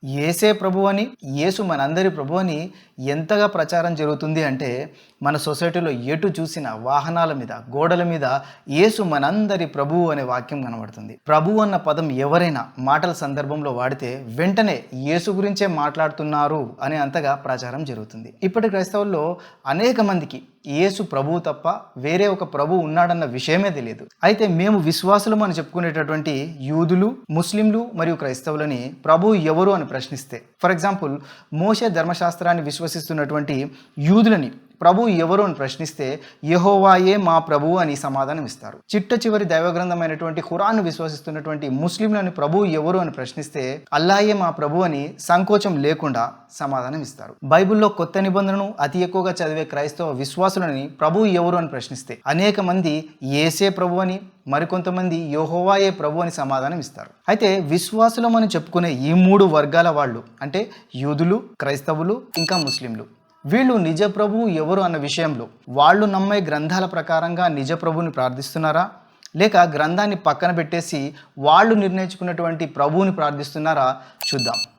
యేసే ప్రభు అని, యేసు మనందరి ప్రభు అని ఎంతగా ప్రచారం జరుగుతుంది అంటే, మన సొసైటీలో ఎటు చూసినా వాహనాల మీద, గోడల మీద యేసు మనందరి ప్రభువు అనే వాక్యం కనబడుతుంది. ప్రభు అన్న పదం ఎవరైనా మాటల సందర్భంలో వాడితే వెంటనే యేసు గురించే మాట్లాడుతున్నారు అనే అంతగా ప్రచారం జరుగుతుంది. ఇప్పటి క్రైస్తవుల్లో అనేక మందికి యేసు ప్రభువు తప్ప వేరే ఒక ప్రభువు ఉన్నాడన్న విషయమే తెలియదు. అయితే మేము విశ్వాసులం అని చెప్పుకునేటటువంటి యూదులు, ముస్లింలు మరియు క్రైస్తవులని ప్రభువు ఎవరు అని ప్రశ్నిస్తే, ఫర్ ఎగ్జాంపుల్ మోషే ధర్మశాస్త్రాన్ని విశ్వసిస్తున్నటువంటి యూదులని ప్రభు ఎవరు అని ప్రశ్నిస్తే యెహోవాయే మా ప్రభువు అని సమాధానం ఇస్తారు. చిట్ట చివరి దైవగ్రంథమైనటువంటి ఖురాన్ను విశ్వసిస్తున్నటువంటి ముస్లింలను ప్రభు ఎవరు అని ప్రశ్నిస్తే అల్లాయే మా ప్రభు అని సంకోచం లేకుండా సమాధానం ఇస్తారు. బైబిల్లో కొత్త నిబంధనను అతి ఎక్కువగా చదివే క్రైస్తవ విశ్వాసులని ప్రభు ఎవరు అని ప్రశ్నిస్తే అనేక మంది యేసే ప్రభు అని, మరికొంతమంది యెహోవాయే ప్రభు అని సమాధానం ఇస్తారు. అయితే విశ్వాసులం అని చెప్పుకునే ఈ మూడు వర్గాల వాళ్ళు అంటే యూదులు, క్రైస్తవులు ఇంకా ముస్లింలు, వీళ్ళు నిజ ప్రభువు ఎవరు అన్న విషయంలో వాళ్ళు నమ్మే గ్రంథాల ప్రకారంగా నిజ ప్రభువుని ప్రార్థిస్తున్నారా, లేక గ్రంథాన్ని పక్కన పెట్టేసి వాళ్ళు నిర్ణయించుకున్నటువంటి ప్రభువుని ప్రార్థిస్తున్నారా చూద్దాం.